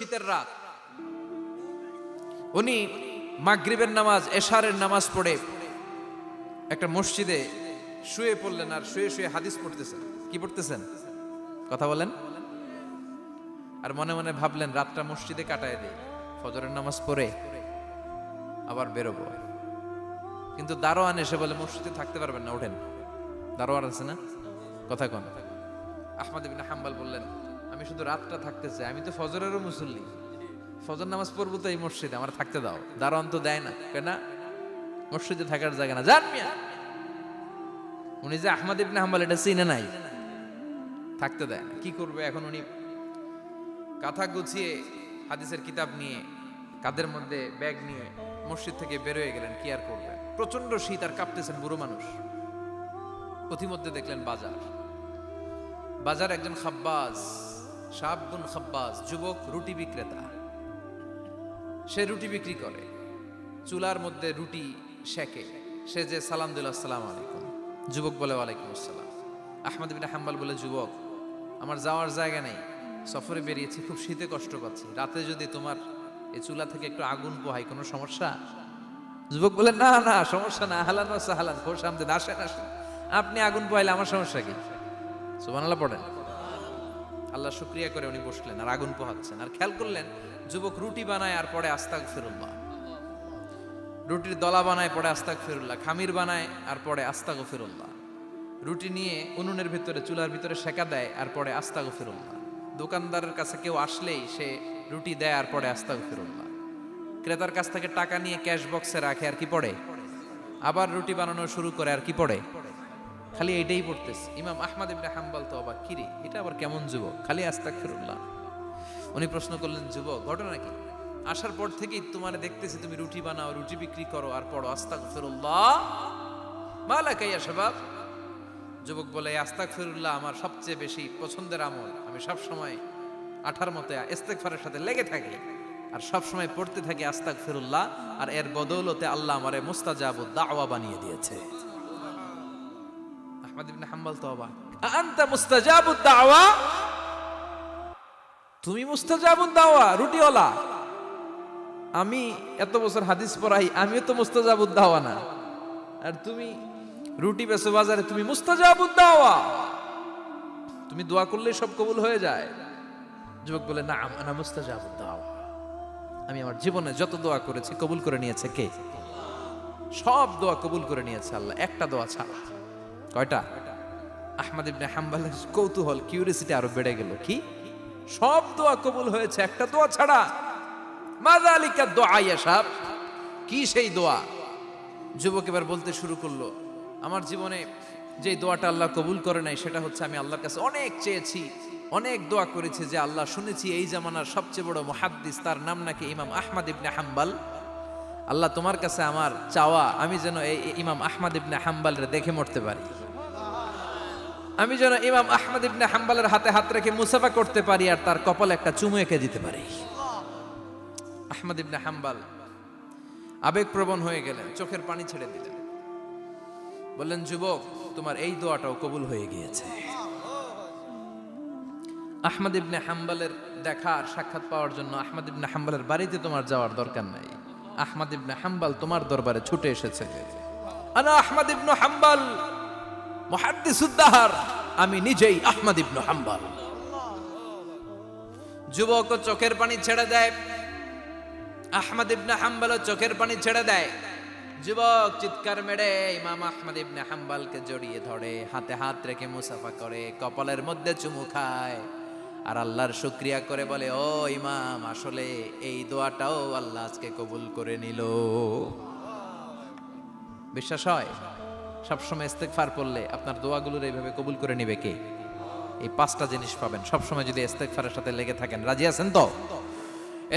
শীতের রাত, উনি মাগরিবের নামাজ, এশারের নামাজ পড়ে একটা মসজিদে শুয়ে পড়লেন, আর শুয়ে শুয়ে হাদিস পড়তেছেন। কি পড়তেছেন? কথা বলেন। আর মনে মনে ভাবলেন রাতটা মসজিদে কাটায় দেই, ফজরের নামাজ পড়ে আবার বেরোবো। কিন্তু দারোয়ান এসে বলে মসজিদে থাকতে পারবেন না, ওঠেন। দারোয়ান আছে না, কথা কন। আহমদ ইবনে হাম্বল বললেন, আমি শুধু রাতটা থাকতে চাই, আমি তো ফজরেরও মুসল্লি, ফজর নামাজ পড়বো তো এই মসজিদে, আমার থাকতে দাও। দারোয়ান তো দেয় না, কেন? মসজিদে থাকার জায়গা না, যান মিয়া। উনি যে আহমদ ইবনে হাম্বল এটা চিনে নাই, থাকতে দেয় না। কি করবে এখন? উনি কাঁথা গুছিয়ে হাদিসের কিতাব নিয়ে কাঁধের মধ্যে ব্যাগ নিয়ে মসজিদ থেকে বের হয়ে গেলেন। কি আর করবেন, প্রচন্ড শীত, আর কাঁপতেছেন, বুড়ো মানুষ। পথিমধ্যে দেখলেন বাজার একজন খাব্বাজ, শাবুন খাব্বাজ, যুবক রুটি বিক্রেতা। সে রুটি বিক্রি করে, চুলার মধ্যে রুটি সেকে। সে যে সালাম দিল, আসসালামু আলাইকুম। যুবক বলে, ওয়ালাইকুম আসসালাম। আহমদ ইবনে হাম্বল বলে, যুবক, আমার যাওয়ার জায়গা নেই, সফরে বেরিয়েছি, খুব শীতে কষ্ট পাচ্ছি, রাতে যদি তোমার এই চুলা থেকে একটু আগুন পোহাই, কোনো সমস্যা? যুবক বলে, না না, সমস্যা না, আহলান ওয়া সাহলান, খোশ আমদেদ, আসেন আসেন, আপনি আগুন পোহাইলে আমার সমস্যা কি? সুবহানাল্লাহ পড়েন। আল্লাহ শুকরিয়া করে উনি বসলেন আর আগুন পোহাচ্ছেন। আর খেয়াল করলেন যুবক রুটি বানায় আর পরে আস্তাগফিরুল্লাহ, রুটির দলা বানায় পরে আস্তাগফিরুল্লাহ, খামির বানায় আর পরে আস্তাগফিরুল্লাহ, রুটি নিয়ে উনুনের ভিতরে, চুলার ভিতরে সেকা দেয় আর পরে আস্তাগফিরুল্লাহ। দোকানদারের কাছে কেউ আসলেই সে রুটি দেয় আর পরে আস্তাগফিরুল্লাহ। ক্রেতার কাছ থেকে টাকা নিয়ে ক্যাশ বক্সে রাখে আর কি পড়ে? আবার রুটি বানানো শুরু করে আর কি পড়ে? খালি এইটাই পড়তেছে। ইমাম আহমদ ইবনে হাম্বল তো অবাক, কিরে এটা আবার কেমন যুবক, খালি আস্তাগফিরুল্লাহ। উনি প্রশ্ন করলেন, যুবক ঘটনা কি? আসার পর থেকেই তোমারে দেখতেছি তুমি রুটি বানাও, রুটি বিক্রি করো আর পড়ো আস্তাগফিরুল্লাহ, মালাকা ইয়া শাবাব। যুবক বলে, আস্তাগফিরুল্লাহ আমার সবচেয়ে বেশি পছন্দের আমল, আমি সব সময় আঠার মতে ইস্তেগফারের সাথে লেগে থাকি আর সব সময় পড়তে থাকি আস্তাগফিরুল্লাহ, আর এর বদৌলতে আল্লাহ আমারে মুস্তাজাবুদ দাওয়া বানিয়ে দিয়েছে। আহমদ ইবনে হাম্বল তো অবাক, আনতা মুস্তাজাবুদ দাওয়া, তুমি মুস্তাজাবুদ দাওয়া, রুটিওয়ালা। আমি এত বছর হাদিস পড়াই, আমিও তো মুস্তাজাবুদ দাওয়া না, আর তুমি রুটি বেচো বাজারে, তুমি মুস্তাজাবুদ দাওয়া, তুমি দোয়া করলে সব কবুল হয়ে যায়। যুবক বলে, না আনা মুস্তাজাবুদ দাওয়া, আমি আমার জীবনে যত দোয়া করেছি কবুল করে নিয়েছে কে? সব দোয়া কবুল করে নিয়েছে আল্লাহ, একটা দোয়া ছাড়া। কয়টা? আহমদ ইবনে হাম্বলের কৌতূহল, কিউরিসিটি আরো বেড়ে গেল। কি? সব দোয়া কবুল হয়েছে, একটা দোয়া ছাড়া। মাযালিকা দুআ ইয়া শাব, কি সেই দোয়া? যুবক এবার বলতে শুরু করলো, আমার জীবনে যে দোয়াটা আল্লাহ কবুল করে নাই সেটা হচ্ছে, আমি আল্লাহর কাছে অনেক চেয়েছি, অনেক দোয়া করেছি যে আল্লাহ, শুনেছি এই জামানার সবচেয়ে বড় মুহাদ্দিস, তার নাম নাকি ইমাম আহমদ ইবনে হাম্বল। আল্লাহ তোমার কাছে আমার চাওয়া, আমি যেন এই ইমাম আহমদ ইবনে হাম্বলরে দেখে মরতে পারি, আমি যেন ইমাম আহমদ ইবনে হাম্বলের হাতে হাত রেখে মুসাফা করতে পারি আর তার কপালে একটা চুমু এঁকে দিতে পারি। আহমদ ইবনে হাম্বল আবেগপ্রবণ হয়ে গেলেন, চোখের পানি ছেড়ে দিলেন, বললেন, যুবক তোমার এই দোয়াটাও কবুল হয়ে গিয়েছে। আহমদ ইবনে হাম্বলের দেখা আর সাক্ষাৎ পাওয়ার জন্য আহমদ ইবনে হাম্বলের বাড়িতে তোমার যাওয়ার দরকার নাই, আহমদ ইবনে হাম্বল তোমার দরবারে ছুটে এসেছে। আনা আহমদ ইবনে হাম্বল মুহাদ্দিসুদ দাহর, আমি নিজেই আহমদ ইবনে হাম্বল। যুবক চোখের পানি ছেড়ে দেয়, আহমদ ইবনে হাম্বল চোখের পানি ছেড়ে দেয়। যুবক চিৎকার মেরে ইমাম আহমদ ইবনে হাম্বলকে জড়িয়ে ধরে, হাতে হাত রেখে মুসাফা করে, কপালের মধ্যে চুমু খায় আর আল্লাহর শুকরিয়া করে বলে, ও ইমাম, আসলে এই দোয়াটাও আল্লাহ আজকে কবুল করে নিল। বিশ্বাস হয়? সবসময় ইস্তেগফার পড়লে আপনার দোয়াগুলোর এইভাবে কবুল করে নিবে কে? এই পাঁচটা জিনিস পাবেন সবসময় যদি ইস্তেগফারের সাথে লেগে থাকেন। রাজি আছেন তো?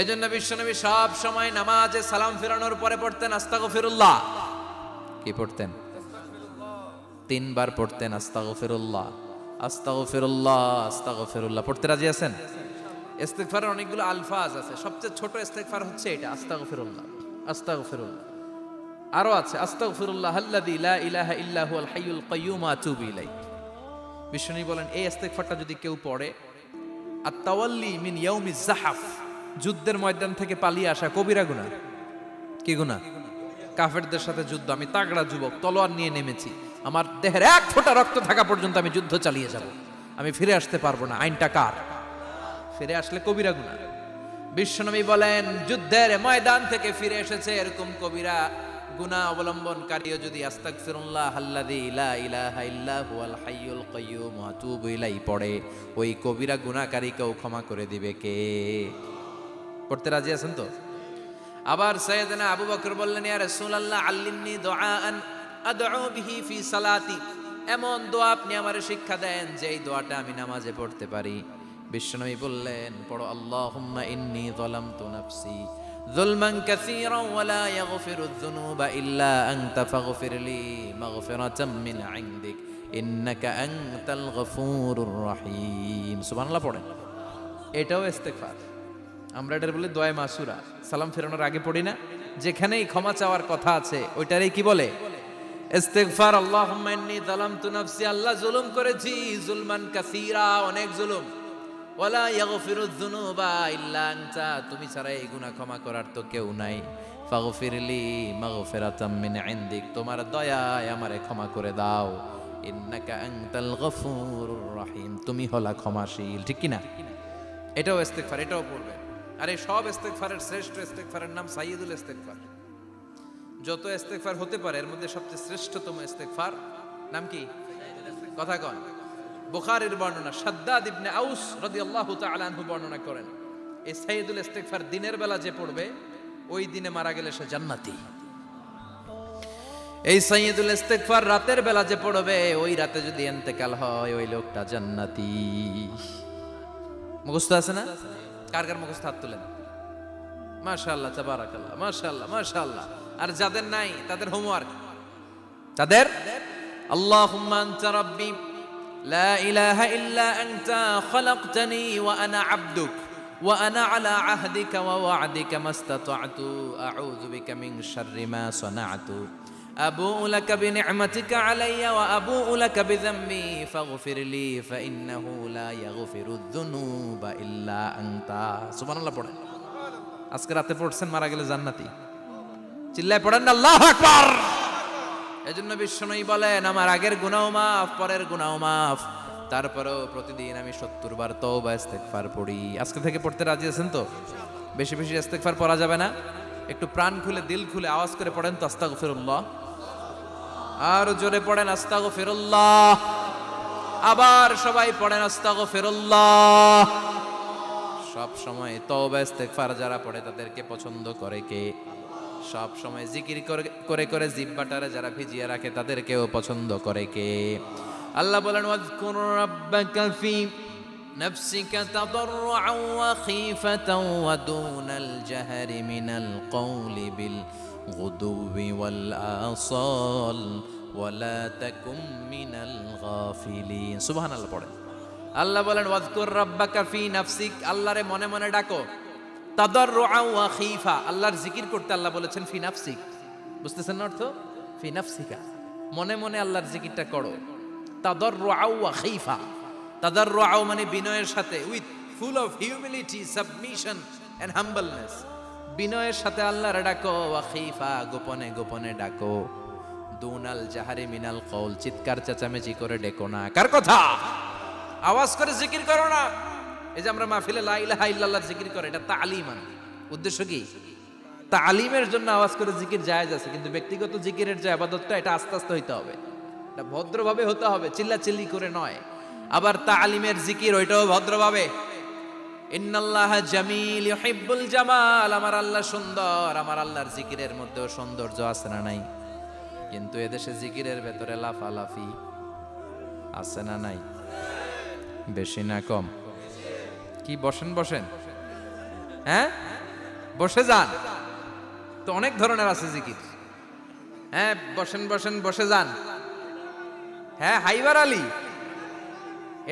এজন্য বিশ্বনবী সব সময় নামাজে সালাম ফেরানোর পরে পড়তেন আস্তাগফিরুল্লাহ। কি পড়তেন? 3 বার পড়তেন আস্তাগফিরুল্লাহ, আস্তাগফিরুল্লাহ, আস্তাগফিরুল্লাহ। পড়তে রাজি আছেন? ইস্তেগফারের অনেকগুলো আলফাজ আছে, সবচেয়ে ছোট ইস্তেগফার হচ্ছে এটা, আস্তাগফিরুল্লাহ, আস্তাগফিরুল্লাহ। আরো আছে, আস্তাগফিরুল্লাহ আল্লাযী লা ইলাহা ইল্লা হুয়াল হাইয়ুল কাইয়্যুম আতুবু ইলাইহি। বিশ্বনবী বলেন, এই ইস্তেগফারটা যদি কেউ পড়ে, আত-তাওয়াল্লি মিন ইয়াউমিজ জাহাফ, যুদ্ধের ময়দান থেকে পালিয়ে আসা কবিরা গুনাহ। কি গুনাহ? কাফেরদের সাথে যুদ্ধ। আমি তাগড়া যুবক, তলোয়ার নিয়ে নেমেছি, আমার দেহের এক ফোঁটা রক্ত থাকা পর্যন্ত আমি যুদ্ধ চালিয়ে যাব, আমি ফিরে আসতে পারবো না। আইনটা কার? ফিরে আসলে কবিরা গুনাহ। বিশ্বনবী বলেন, যুদ্ধের ময়দান থেকে ফিরে এসেছে এরকম কবিরা গুনাহ অবলম্বনকারীও যদি আস্তাগফিরুল্লাহ আল্লাযী লা ইলাহা ইল্লা হুয়াল হাইয়ুল কাইয়্যুম ওয়া আতুবু ইলাইহি পড়ে, ওই কবিরা গুনাহকারীকেও ক্ষমা করে দিবে কে? পড়তে রাজি আছেন তো? আবার সাইয়েদনা আবু বকর বললেন, ইয়া রাসূলুল্লাহ আল্লিমনি দুআআন আদউ বিহি ফি সালাতি, এমন দোয়া আপনি আমারে শিক্ষা দেন যে এই দোয়াটা আমি নামাজে পড়তে পারি। বিশ্বনবী বললেন, পড়ো আল্লাহুম্মা ইন্নী যালামতু নাফসি যুলমান কাসীরান ওয়া লা ইয়াগফিরুয যুনুবা ইল্লা আনতা ফাগফিরলি মাগফিরাতাম মিন ইনদিক ইন্নাকা আনতাল গফুরুর রহিম। সুবহানাল্লাহ পড়েন। এটাও ইস্তেগফার। আমরা এটার বলে দোয়া মাসুরা, সালাম ফেরানোর আগে পড়ি না? যেখানেই ক্ষমা চাওয়ার কথা আছে ওইটারই কি বলে? ইস্তেগফার। আল্লাহুম্মা ইন্নী যালামতু নাফসি, আল্লাহ জুলুম করেছি, যুলমান কাসীরা, অনেক জুলুম। ওয়ালা ইয়াগফিরুয যুনুবা ইল্লা আনতা, তুমি ছাড়া এই গুনাহ ক্ষমা করার তো কেউ নাই। ফাগফিরলি মাগফিরাতাম মিন ইনদিক, তোমার দয়ায় আমারে ক্ষমা করে দাও। ইন্নাকা আনতাল গফুরুর রহিম, তুমি হলা ক্ষমাশীল। ঠিক কি না? এটাও ইস্তেগফার, এটাও পড়বে। আর এই সব ইস্তেগফারের শ্রেষ্ঠ ইস্তেগফারের নাম সাইয়্যিদুল ইস্তেগফার। যত ইস্তেগফার হতে পারে এর মধ্যে সবচেয়ে শ্রেষ্ঠতম ইস্তেগফার নাম কি? কথা কন। বুখারীর বর্ণনা, শাদ্দাদ ইবনে আউস রাদিয়াল্লাহু তাআলা আনহু বর্ণনা করেন, এই সাইয়্যিদুল ইস্তেগফার দিনের বেলা যে পড়বে ওই দিনে মারা গেলে সে জান্নাতি। এই সাইয়্যিদুল ইস্তেগফার রাতের বেলা যে পড়বে ওই রাতে যদি ইন্তেকাল হয় ওই লোকটা জান্নাতি। মুখস্থ আছে না? কার কার মুখস্থ? হাত তুলেন। মাশাআল্লাহ, তাবারাকাল্লাহ, মাশাআল্লাহ, মাশাআল্লাহ। আর যাদের নাই তাদের হোমওয়ার্ক, তাদের আল্লাহুম্মা আনতা রাব্বি লা ইলাহা ইল্লা আনতা খালাকতানি ওয়া আনা আবদুক ওয়া আনা আলা আহদিকা ওয়া ওয়া'দিকা মাস্তাতা'তু আউযু বিকা মিন শাররি মা সানা'তু আবুউ লাকা বিনি'মাতিকা আলাইয়া ওয়া আবুউ লাকা বিযামবি ফাগফিরলি ফাইন্নাহু লা ইয়াগফিরুয যুনুবা ইল্লা আনতা। সুবহানাল্লাহ পড়েন। আজকে রাতে পড়ছেন, মারা গেলে জান্নাতি। চিল্লায় পড়েন না আল্লাহু আকবার। এজন্য বিশ্বনবী বলেন, আমার আগের গুনাহ মাফ, পরের গুনাহ মাফ, তারপরেও প্রতিদিন আমি 70 বার তওবা ইস্তেগফার পড়ি। আজকে থেকে পড়তে রাজি আছেন তো? বেশি বেশি ইস্তেগফার পড়া যাবে না? একটু প্রাণ খুলে, দিল খুলে আওয়াজ করে পড়েন তো আস্তাগফিরুল্লাহ। আর জোরে পড়েন আস্তাগফিরুল্লাহ। আবার সবাই পড়েন আস্তাগফিরুল্লাহ। সব সময় তওবা ইস্তেগফার যারা পড়ে তাদেরকে পছন্দ করে কে? সব সময় জিকির করে করে জিহ্বাটারে যারা ভিজিয়ে রাখে তাদেরকেও পছন্দ করে কে? আল্লাহ বলেন, ওয়াজকুর রাব্বাকা ফি নাফসিকা তাদাররুআন ওয়া খীফাতান ওয়া দুনাল জাহরি মিনাল কওলি বিল গুদুবি ওয়াল আসাল ওয়া লা তাকুম মিনাল গাফিলিন। সুবহানাল্লাহ পড়েন। আল্লাহ বলেন, ওয়াজকুর রাব্বাকা ফি নাফসিক, আল্লাহরে মনে মনে ডাকো। তাদাররুআন ওয়া খীফা, আল্লাহর জিকির করতে আল্লাহ বলেছেন ফি নাফসিক। বুঝতেছেন না অর্থ? ফি নাফসিকা, মনে মনে আল্লাহর জিকিরটা করো। তাদাররুআন ওয়া খীফা, তাদাররুআন মানে বিনয়ের সাথে, with full of humility, submission and humbleness. বিনয়ের সাথে আল্লাহরে ডাকো। ওয়া খীফা, গোপনে গোপনে ডাকো। দুনাল জাহারি মিনাল কওল, চিৎকার চেঁচামেচি করে ডেকো না। কার কথা? আওয়াজ করে জিকির করো না। এই যে আমরা মাহফিলে লা ইলাহা ইল্লাল্লাহ জিকির করে, এটা তালিমান। উদ্দেশ্য কি? তালিমের জন্য আওয়াজ করে জিকির জায়েজ আছে, কিন্তু ব্যক্তিগত জিকিরের যে ইবাদতটা এটা আস্তে আস্তে হইতে হবে, এটা ভদ্রভাবে হতে হবে, চিল্লাচিল্লি করে নয়। আবার তালিমের জিকির ওইটাও ভদ্রভাবে। ইন্নাল্লাহা জামিল ইউহিব্বুল জামাল, আমার আল্লাহ সুন্দর, আমার আল্লাহর জিকিরের মধ্যেও সৌন্দর্য আছে না নাই? কিন্তু এদেশে জিকিরের ভেতরে লাফালাফি আছে না নাই? বেশি না কম? কি বসেন বসেন, হ্যাঁ বসে যান তো, অনেক ধরনের আছে জিকির। হ্যাঁ বসেন বসেন, বসে যান। হ্যাঁ হাইবার আলী,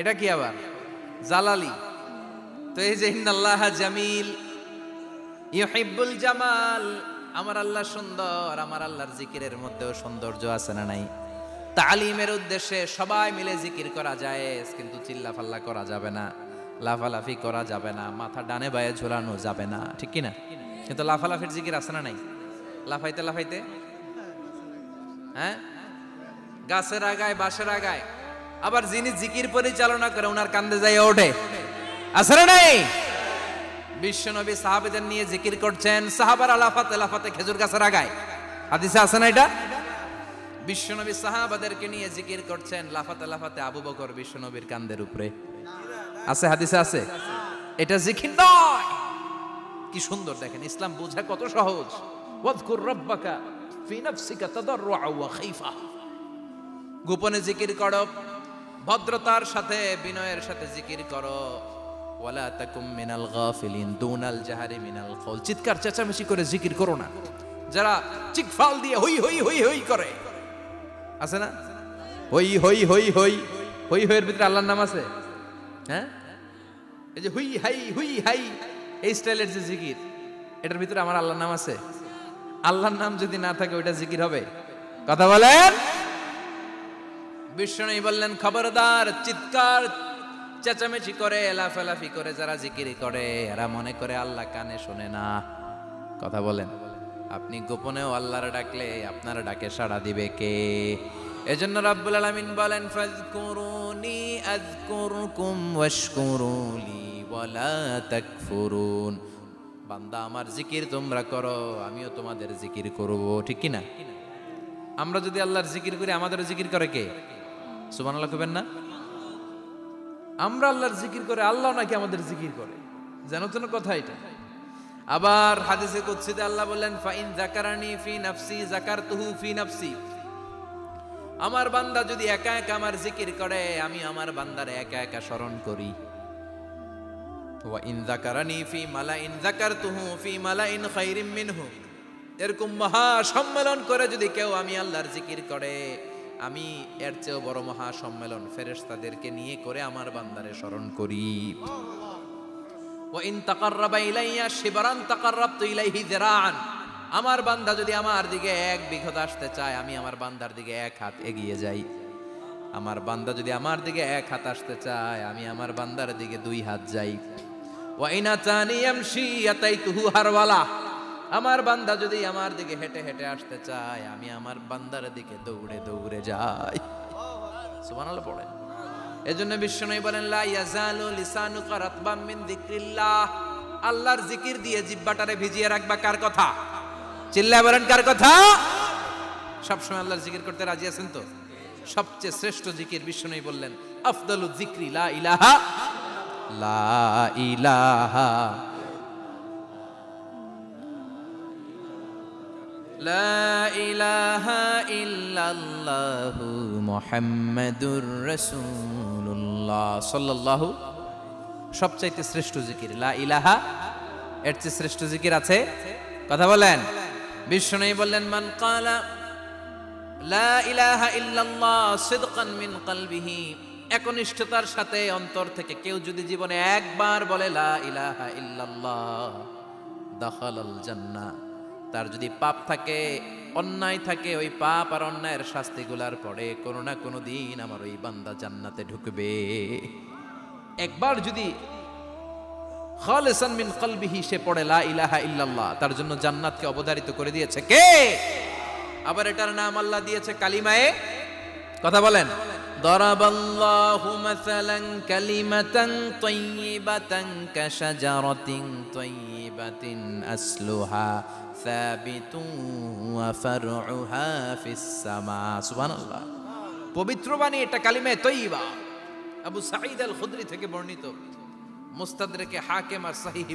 এটা কি আবার জালালি? তো এই যে ইন্নাল্লাহা জামিল ইউহিব্বুল জামাল, আমার আল্লাহ সুন্দর, আমার আল্লাহর জিকিরের মধ্যেও সৌন্দর্য আছে না নাই? তালিমের উদ্দেশ্যে সবাই মিলে জিকির করা যায়, কিন্তু চিল্লাফাল্লা করা যাবে না। লাফালাফি করা যাবে না, মাথা ডানে বায়ে ঝোলানো যাবে না, ঠিক কি না? কিন্তু লাফালাফির জিকির আছে না নাই? লাফাইতে লাফাইতে, হ্যাঁ, গাছের আগায় বাঁশের আগায়, আবার যিনি জিকির পরিচালনা করে ওনার কান্দে যাই ওঠে, আছে না নাই? বিশ্বনবী সাহাবীদের নিয়ে জিকির করছেন, সাহাবারা লাফাতে লাফাতে খেজুর গাছের আগায়, হাদিসে আছে না এটা? বিশ্বনবী সাহাবাদেরকে নিয়ে জিকির করছেন, লাফাতে লাফাতে আবু বকর বিশ্বনবীর কান্দের উপরে, আছে হাদিসে আছে। এটা জিকির নয়। কি সুন্দর দেখেন, ইসলাম বোঝা কত সহজ। ওয়াজকুর রাব্বাকা ফি নাফসিকা তাদাররুআ ওয়া খাইফা, গোপনে জিকির করো, ভদ্রতার সাথে বিনয়ের সাথে জিকির করো। ওয়ালা তাকুম মিনাল গাফিলিন দুনাল জাহারি মিনাল কওল, চিৎকার চেঁচামেচি করে জিকির করো না। যারা চিকফাল দিয়ে হই হই হই হই করে, আছে না? হই হই হই হই হই হইয়ের ভিতরে আল্লাহর নাম আছে, হ্যাঁ? এই যে হুই হাই এই স্টাইলের যে জিকির, এটার ভিতরে আমার আল্লাহর নাম আছে? আল্লাহর নাম যদি না থাকে ওইটা জিকির হবে? কথা বলেন। বিষ্ণু বললেন, খবরদার, চিৎকার চেঁচামেচি করে লাফালাফি করে যারা জিকির করে এরা মনে করে আল্লাহ কানে শোনে না। কথা বলেন। আপনি গোপনেও আল্লাহর ডাকলে আপনার ডাকে সাড়া দিবে কে? এজন্য রাব্বুল আলামিন বলেন, ফাযকুরুনি আযকুরকুম ওয়াশকুরুলি ওয়ালা তাকফুরুন। বান্দা আমার জিকির তোমরা করো, আমিও তোমাদের জিকির করব, ঠিক কি না? আমরা যদি আল্লাহর জিকির করি আমাদেরও জিকির করে কে? সুবহানাল্লাহ কইবেন না? আমরা আল্লাহর জিকির করে, আল্লাহ নাকি আমাদের জিকির করে, জানো তো না কথা এটা? আবার হাদিসে কুদসিতে আল্লাহ বললেন, ফাইন যাকারানি ফি নাফসি যাকারতুহু ফি নাফসি। আমার বান্দা যদি একা একা আমার জিকির করে, আমি আমার বান্দারে একা একা স্মরণ করি। ওয়া ইন যাকারানি ফি মালাইন যাকারতুহু ফি মালাইন খায়রিম মিনহু। এরকম মহা সম্মেলন করে যদি কেউ আমি আল্লাহর জিকির করে, আমি এর চেয়েও বড় মহা সম্মেলন ফেরেশতাদেরকে নিয়ে করে আমার বান্দারে স্মরণ করি। ওয়া ইন তাকাররাবা ইলাইয়া শিবরান তাকাররাবতু ইলাইহি যিরাআন। আমার বান্দা যদি আমার দিকে এক বিঘত আসতে চায়, আমি আমার বান্দার দিকে এক হাত এগিয়ে যাই। আমার বান্দা যদি আমার দিকে এক হাত আসতে চায়, আমি আমার বান্দার দিকে দুই হাত যাই। ওয়া ইন আতানি ইয়ামশি আতাইতুহু হারওয়ালা। আমার বান্দা যদি আমার দিকে হেঁটে হেঁটে আসতে চায়, আমি আমার বান্দার দিকে দৌড়ে দৌড়ে যাই। সুবহানাল্লাহ পড়েন। এজন্য বিশ্বনবী বলেন, লা ইয়াজালু লিসানুকা রাতবাম মিন যিকরিল্লাহ। আল্লাহর জিকির দিয়ে জিহ্বাটারে ভিজিয়ে রাখবা। কার কথা? চিল্লায় বলেন, কার কথা? সবসময় আল্লাহর জিকির করতে রাজি আছেন তো? সবচেয়ে শ্রেষ্ঠ জিকির বিশ্বনবী বললেন, আফদালু যিকরি লা ইলাহা লা ইলাহা লা ইলাহা ইল্লাল্লাহু মুহাম্মাদুর রাসূলুল্লাহ সাল্লাল্লাহু। সবচাইতে শ্রেষ্ঠ জিকির লা ইলাহা, এর চেয়ে শ্রেষ্ঠ জিকির আছে? কথা বলেন। বিশ্বনবী বললেন, মান ক্বালা লা ইলাহা ইল্লাল্লাহ সিদকান মিন কলবিহি, একনিষ্ঠতার সাথে অন্তর থেকে কেউ যদি জীবনে একবার বলে লা ইলাহা ইল্লাল্লাহ, দাখালাল জান্নাহ। তার যদি পাপ থাকে, অন্যায় থাকে, ওই পাপ আর অন্যায়ের শাস্তিগুলার পরে কোনো না কোনো দিন আমার ওই বান্দা জান্নাতে ঢুকবে। একবার যদি খালিসান মিন কলবিহি সে পড়ে লা ইলাহা ইল্লাল্লাহ, তার জন্য জান্নাতকে অবধারিত করে দিয়েছে কে? আবার এটার নাম আল্লাহ দিয়েছে কালিমায়ে, কথা বলেন, দরাবাল্লাহু মাসালান কালিমাতান তাইয়িবাতান কাশাজারাতিন তাইয়িবাতিন আসলুহা সাবিতুন ওয়া ফারউহা ফিস সামা। সুবহানাল্লাহ। পবিত্র বাণী এটা কালিমায়ে তাইয়িবা। আবু সাঈদ আল খুদরি থেকে বর্ণিত, মুস্তাদরেকে হাকিম আর সহিহ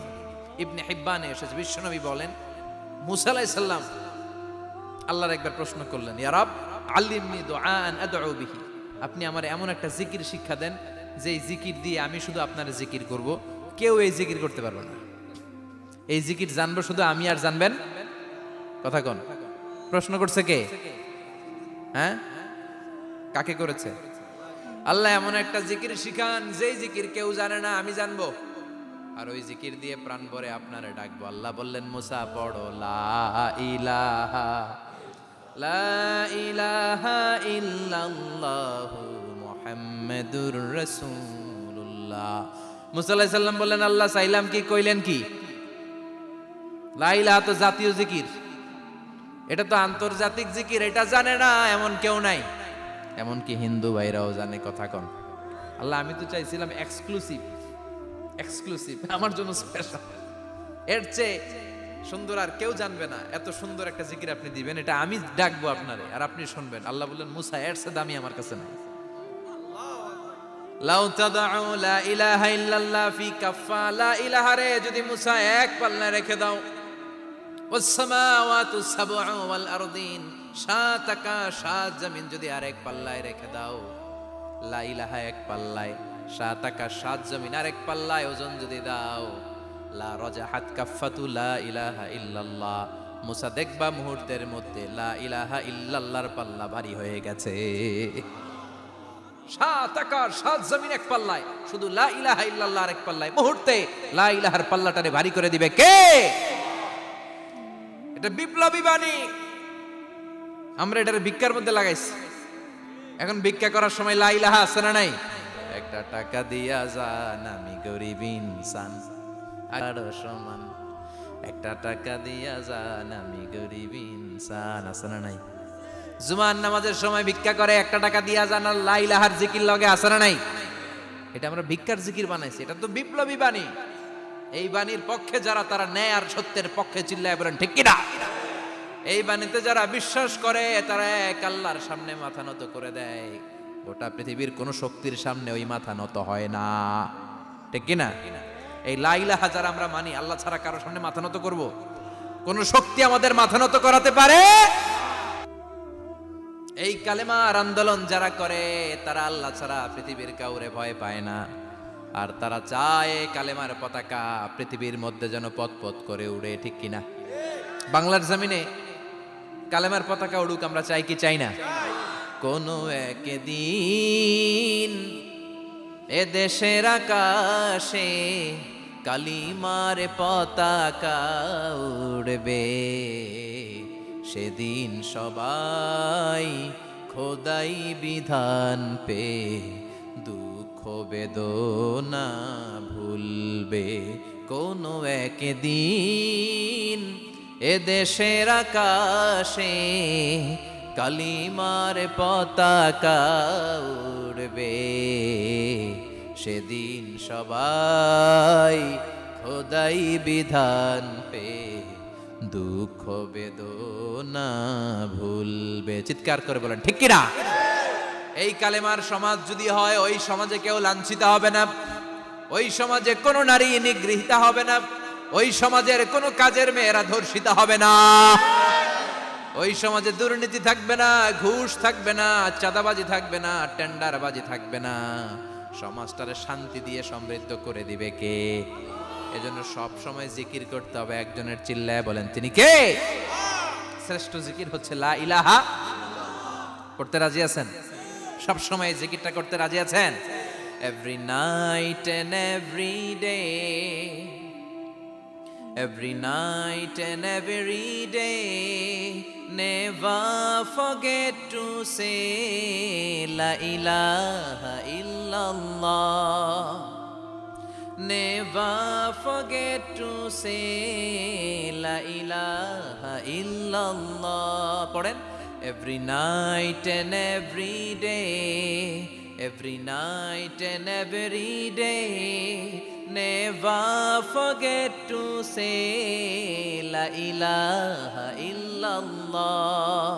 ইবনে হিব্বানে এসেছে। বিশ্বনবী বলেন, মুসা আলাইহিস সালাম আল্লাহর একবার প্রশ্ন করলেন, ইয়া রাব আল্লিমনি দুআআন আদউ বিহি, আপনি আমার এমন একটা জিকির শিক্ষা দেন যে এই জিকির দিয়ে আমি শুধু আপনার জিকির করব, কেউ এই জিকির করতে পারবে না। এই জিকির জানবো শুধু আমি, আর জানবেন, কথা কোন? প্রশ্ন করছে কে? হ্যাঁ, কাকে করেছে? আল্লাহ এমন একটা জিকির শিখান যেই জিকির কেউ জানে না, আমি জানবো, আর ওই জিকির দিয়ে প্রাণ ভরে আপনারে ডাকবো। আল্লাহ বললেন, মুসা পড়ো লা ইলাহা লা ইলাহা ইল্লাল্লাহু মুহাম্মাদুর রাসূলুল্লাহ মুসা আলাইহিস সালাম বললেন, আল্লাহ চাইলাম কি, কইলেন কি? লা ইলাহা তো জাতীয় জিকির, এটা তো আন্তর্জাতিক জিকির, এটা জানে না এমন কেউ নাই। এমনকি হিন্দু ভাইরাও জানে। কথা কন। আল্লাহ, আমি তো চাইছিলাম এক্সক্লুসিভ, আমার জন্য স্পেশাল, এর চেয়ে সুন্দর আর কেউ জানবে না, এত সুন্দর একটা জিকির আপনি দিবেন, এটা আমি ডাকবো আপনারে আর আপনি শুনবেন। আল্লাহ বললেন, মুসা, এর চেয়ে দামি আমার কাছে নাই। লাউ তাদউ লা ইলাহা ইল্লাল্লাহ ফি কাফা, লা ইলাহা রে যদি মুসা এক পাল্লায় রেখে দাও, ওয়াস সামাওয়াতু সাবউ ওয়াল আরদিন, সাত আকাশ সাত জমিন যদি আরেক পাল্লায় রেখে দাও, লা ইলাহা এক পাল্লায়, সাত আকাশ সাত জমিন আরেক পাল্লায় ওজন যদি দাও, লা রাজাহাত কাফাতু লা ইলাহা ইল্লাল্লাহ, মুসা দেখবা মুহূর্তের মধ্যে লা ইলাহা ইল্লাল্লাহর পাল্লা ভারী হয়ে গেছে। সাত আকাশ সাত জমিন এক পাল্লায়, শুধু লা ইলাহা ইল্লাল্লাহ আরেক পাল্লায়, মুহূর্তে লা ইলাহার পাল্লাটারে ভারী করে দিবে কে? এটা বিপ্লবী বাণী। আমরা এটার ভিক্ষার মধ্যে লাগাইছি। এখন ভিক্ষা করার সময় লা ইলাহা আছে না নাই? একটা টাকা দিয়া যান, আমি গরিব ইনসান আর সমান, একটা টাকা দিয়া যান, আমি গরিব ইনসান, আছে না নাই? জুমার নামাজের সময় ভিক্ষা করে, একটা টাকা দিয়া যান, আর লা ইলাহার জিকির লগে, আছে না নাই? এটা আমরা ভিক্ষার জিকির বানাইছি। এটা তো বিপ্লবী বাণী। এই বাণীর পক্ষে যারা, তারা ন্যায় আর সত্যের পক্ষে চিল্লায় বলেন ঠিক কিনা? এই বাণীতে যারা বিশ্বাস করে, তারা এক আল্লাহর সামনে মাথা নত করে দেয়। গোটা পৃথিবীর কোন শক্তির সামনে ওই মাথা নত হয় না, ঠিক কিনা? এই লা ইলাহা যারা আমরা মানি, আল্লাহ ছাড়া কারো সামনে মাথা নত করব? কোন শক্তি আমাদের মাথা নত করাতে পারে? এই কালেমার আন্দোলন যারা করে, তারা আল্লাহ ছাড়া পৃথিবীর কাউরে ভয় পায় না। আর তারা চায় কালেমার পতাকা পৃথিবীর মধ্যে যেন পথ করে উড়ে, ঠিক কিনা? বাংলার জমিনে কালেমার পতাকা উড়ুক, আমরা চাই কি চাই না? কোনো একদিন এ দেশের আকাশে কালিমার পতাকা উড়বে, সেদিন সবাই খোদাই বিধান পে দুঃখ বেদনা ভুলবে। কোনো একদিন এ দেশের আকাশে কালিমার পতাকা উড়বে, সেদিন সবাই খোদাই বিধান পে দুঃখ বেদনা ভুলবে। চিৎকার করে বলেন ঠিক কিনা? এই কালেমার সমাজ যদি হয়, ওই সমাজে কেউ লাঞ্ছিত হবে না, ওই সমাজে কোনো নারী নিগৃহীতা হবে না, ওই সমাজের কোনো কাজের মেয়েরা ধর্ষিত হবে না, ওই সমাজে দুর্নীতি থাকবে না, ঘুষ থাকবে না, চাঁদাবাজি থাকবে না, টেন্ডারবাজি থাকবে না। সমাজটারে শান্তি দিয়ে সমৃদ্ধ করে দিবে কে? এজন্য সব সময় জিকির করতে হবে একজনের, চিল্লায় বলেন তিনি কে? শ্রেষ্ঠ জিকির হচ্ছে লা ইলাহা। করতে রাজি আছেন? সব সময় জিকিরটা করতে রাজি আছেন? Every night and every day, every night and every day, never forget to say la ilaha illallah, never forget to say la ilaha illallah. পড়েন, every night and every day, every night and every day, never forget to say la ilaha illallah,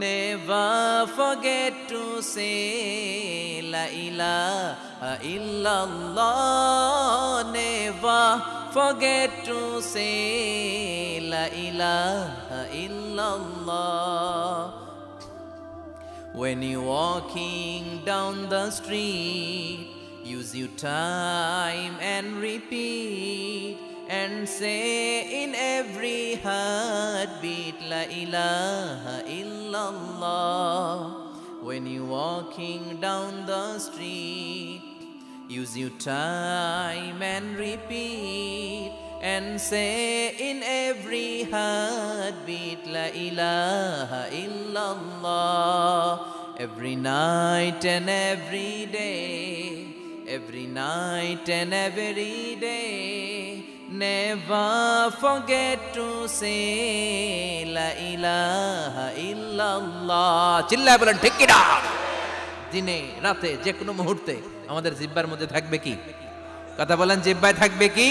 never forget to say la ilaha illallah, never forget to say la ilaha illallah. When you're walking down the street, use your time and repeat and say in every heartbeat la ilaha illallah. When you're walking down the street, use your time and repeat and say in every heartbeat la ilaha illallah. Every night and every day, every night and every day. Never forget to say La ilaha illallah. চিল্লায় বলেন ঠিক কিনা? দিনে রাতে যে কোনো মুহূর্তে আমাদের জিহ্বার মধ্যে থাকবে কি? কথা বলেন, জিহ্বায় থাকবে কি?